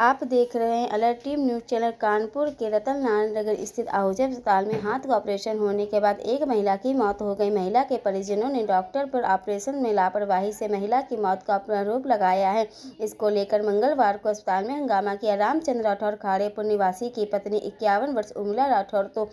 आप देख रहे हैं alert team news channel. Kanpur के रतन नारायण नगर स्थित आहूजा अस्पताल में हाथ का ऑपरेशन होने के बाद एक महिला की मौत हो गई। महिला के परिजनों ने डॉक्टर पर ऑपरेशन में लापरवाही से महिला की मौत का आरोप लगाया है। इसको लेकर मंगलवार को अस्पताल में हंगामा किया। रामचंद्र राठौर खाड़ेपुर निवासी की पत्नी 51 वर्ष उर्मिला राठौर तो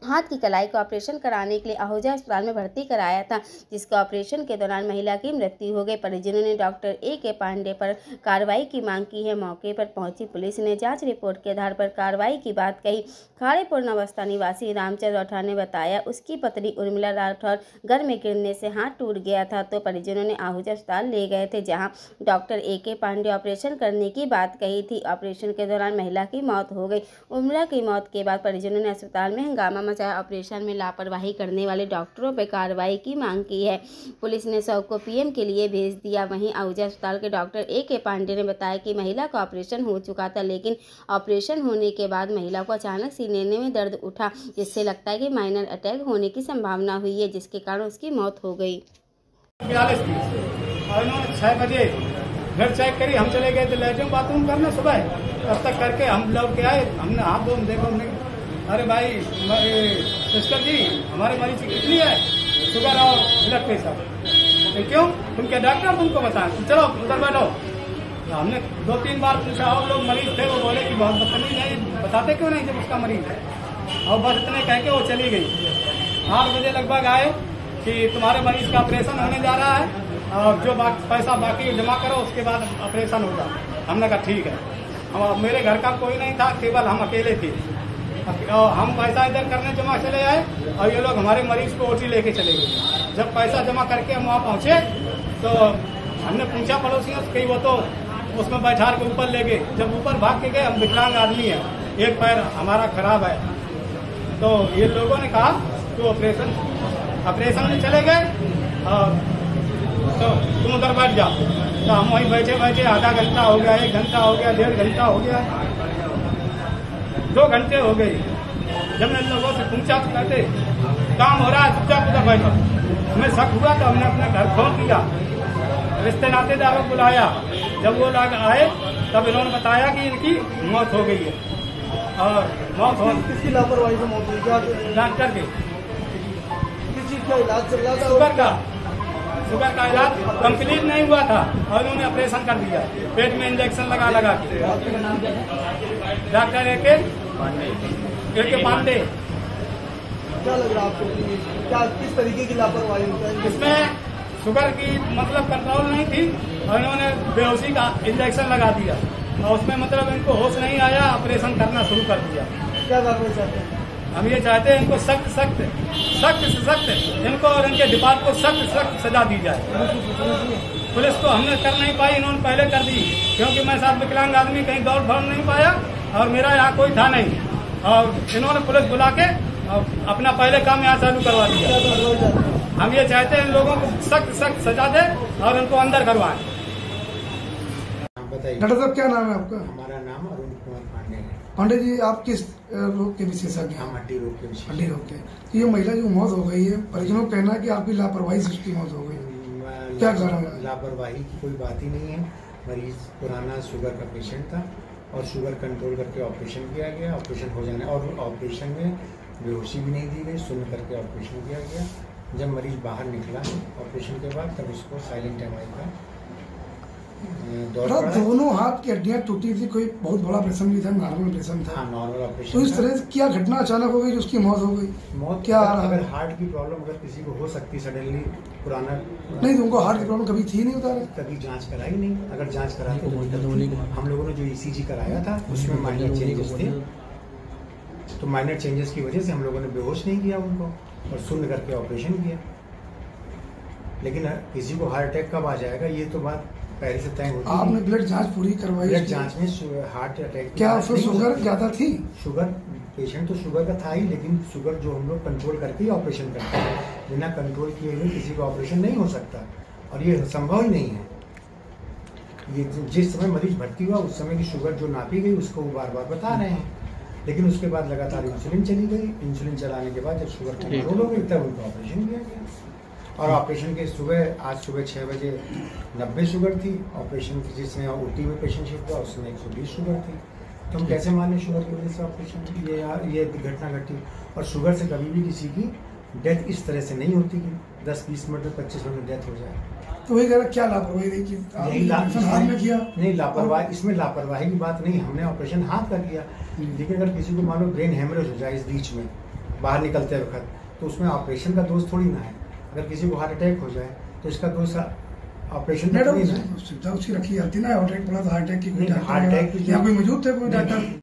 हाथ की कलाई का ऑपरेशन कराने के लिए आहूजा अस्पताल में भर्ती कराया था, जिसका ऑपरेशन के दौरान महिला की मृत्यु हो गई। परिजनों ने डॉक्टर A.K. पांडे पर कार्रवाई की मांग की है। मौके पर पहुंची पुलिस ने जांच रिपोर्ट के आधार पर कार्रवाई की बात कही। खाड़ेपुर नवस्था निवासी रामचंद्र राठौर ने बताया, उसकी पत्नी उर्मिला राठौर घर में गिरने से हाथ टूट गया था, तो परिजनों ने आहूजा अस्पताल ले गए थे, जहाँ डॉक्टर A.K. पांडे ऑपरेशन करने की बात कही थी। ऑपरेशन के दौरान महिला की मौत हो गई। उर्मिला की मौत के बाद परिजनों ने अस्पताल में हंगामा मचाया। ऑपरेशन में लापरवाही करने वाले डॉक्टरों पर कार्रवाई की मांग की है। पुलिस ने शव को PM के लिए भेज दिया। वहीं आहूजा अस्पताल के डॉक्टर A.K. पांडे ने बताया कि महिला का ऑपरेशन हो चुका था, लेकिन ऑपरेशन होने के बाद महिला को अचानक सीने में दर्द उठा, जिससे लगता है कि माइनर अटैक होने की संभावना हुई है, जिसके कारण उसकी मौत हो गई। 6 बजे घर चेक करी, हम चले गए थे लैट्रिन बाथरूम करने सुबह। तब तक करके हम लौट के आए, हमने हाथ धो देखो, हमने अरे भाई सिस्टर जी हमारे मरीज की कितनी है शुगर और ब्लड प्रेशर, तो क्यों तुम क्या डॉक्टर तुमको बता, चलो उधर बैठो। तो हमने 2-3 बार पूछा, और लोग मरीज थे, वो बोले कि बहुत बदतमीज नहीं, बताते क्यों नहीं जब उसका मरीज है, और बस इतने कह के वो चली गई। 8 बजे लगभग आए कि तुम्हारे मरीज का ऑपरेशन होने जा रहा है, और जो पैसा बाकी जमा करो उसके बाद ऑपरेशन होगा। हमने कहा ठीक है। मेरे घर का कोई नहीं था, केवल हम अकेले थे। हम पैसा इधर करने जमा चले आए, और ये लोग हमारे मरीज को OT लेके चले गए। जब पैसा जमा करके हम वहाँ पहुँचे तो हमने पूछा पड़ोसियों से, वो तो उसमें बैठा के ऊपर ले गए। जब ऊपर भाग के गए, हम विकलांग आदमी है, एक पैर हमारा खराब है, तो ये लोगों ने कहा तो ऑपरेशन में चले गए, और तो तुम उधर बैठ जाओ। तो हम वहीं बैठे बैठे आधा घंटा हो गया, 1 घंटा हो गया, 1.5 घंटा हो गया, 2 घंटे हो गए। जब मैं लोगों से पूछा तो कहते काम हो रहा है, चुपचाप उधर बैठो। हमें शक हुआ तो हमने अपने घर फोन किया, रिश्ते नातेदारों को बुलाया। जब वो लोग आए तब इन्होंने बताया कि इनकी मौत हो गई है। और मौत हो किसकी लापरवाही से मौत हुई? क्या डॉक्टर के किस चीज का इलाज चल रहा था? शुगर का इलाज कंप्लीट नहीं हुआ था, और उन्होंने ऑपरेशन कर दिया, पेट में इंजेक्शन लगा के। Doctor A.K. पांडे। क्या लग रहा है आपको, क्या किस तरीके की लापरवाही होता है इसमें? शुगर की मतलब कंट्रोल नहीं थी, और इन्होंने बेहोशी का इंजेक्शन लगा दिया, और उसमें मतलब इनको होश नहीं आया, ऑपरेशन करना शुरू कर दिया। क्या कार्रवाई चाहते हैं? हम ये चाहते हैं इनको सख्त से सख्त इनको और इनके डिपार्ट को सख्त सजा दी जाए। पुलिस को हमने कर नहीं पाई, इन्होंने पहले कर दी, क्योंकि मैं साथ विकलांग आदमी कहीं दौड़ भाग नहीं पाया, और मेरा यहाँ कोई था नहीं, और इन्होंने पुलिस बुला के अपना पहले काम यहाँ चालू करवा दिया। हम ये चाहते हैं इन लोगों को सख्त सजा दे और इनको अंदर करवाएं। डॉक्टर साहब क्या नाम है आपका? हमारा नाम अरुण कुमार पांडे है। पांडे जी, आप किस रोग के विशेषज्ञ हैं? हम हड्डी रोग के विशेषज्ञ। हड्डी रोग के। ये महिला जो मौत हो गई है, परिजनों का कहना है कि आपकी लापरवाही से उसकी मौत हो गई, क्या कारण है? लापरवाही की कोई बात ही नहीं है। मरीज पुराना शुगर का पेशेंट था, और शुगर कंट्रोल करके ऑपरेशन किया गया। ऑपरेशन हो जाने और ऑपरेशन में बेहोशी भी नहीं दी गई, सुन करके ऑपरेशन किया गया। जब मरीज बाहर निकला ऑपरेशन के बाद, तब उसको साइलेंट MI का दौर पड़ा। दोनों हाथ की हड्डियां टूटी थी, कोई बहुत बड़ा ऑपरेशन भी था, नॉर्मल ऑपरेशन था। हाँ, नॉर्मल ऑपरेशन। तो इस तरह से क्या घटना अचानक हो गई जो उसकी मौत हो गई? मौत क्या अगर हार्ट की प्रॉब्लम अगर किसी को हो सकती सडनली, पुराना नहीं, तो उनको हार्ट की प्रॉब्लम कभी थी नहीं? उतारे कभी जांच कराई नहीं। अगर जांच कराते तो हम लोगों ने जो ECG कराया था उसमें माइनर चेंजेस थे, तो माइनर चेंजेस की वजह से हम लोगों ने बेहोश नहीं किया उनको, और सुन्न करके ऑपरेशन किया। लेकिन किसी को हार्ट अटैक कब आ जाएगा, ये तो बात पहले से तय होती है। आपने ब्लड जांच पूरी करवाई? ब्लड जांच में हार्ट अटैक क्या उसमें शुगर ज्यादा थी? शुगर पेशेंट तो शुगर का था ही, लेकिन शुगर जो हम लोग कंट्रोल करके ही ऑपरेशन करते हैं, बिना कंट्रोल किए हुए किसी का ऑपरेशन नहीं हो सकता, और ये संभव ही नहीं है। ये जिस समय मरीज भर्ती हुआ उस समय की शुगर जो नापी गई उसको वो बार बता रहे हैं, लेकिन उसके बाद लगातार इंसुलिन चली गई। इंसुलिन चलाने के बाद जब शुगर कंट्रोल हो गई, तब उनका ऑपरेशन किया गया। और ऑपरेशन के आज सुबह 6 बजे 90 शुगर थी। ऑपरेशन जिसमें ओटी में पेशेंट शिफ्ट हुआ उसमें 120 शुगर थी। तो हम कैसे माने शुगर की वजह से ऑपरेशन ये घटना घटी। और शुगर से कभी भी किसी की डेथ इस तरह से नहीं होती कि 10-20 मिनट में 25 मिनट में डेथ हो जाए। तो वही कह रहा क्या लापरवाही रही कि ऑपरेशन हाथ में किया? नहीं, लापरवाही इसमें लापरवाही की बात नहीं, हमने ऑपरेशन हाथ का किया। लेकिन अगर किसी को मान लो ब्रेन हेमरेज हो जाए इस बीच में बाहर निकलते वक्त, तो उसमें ऑपरेशन का दोष थोड़ी ना है। अगर किसी को हार्ट अटैक हो जाए तो इसका दोष ऑपरेशन का थोड़ी ना है। सुविधा उसकी रखी जाती ना, हार्ट अटैक पड़ा तो हार्ट अटैक की कोई हार्ट अटैक यहाँ कोई मौजूद थे कोई डॉक्टर?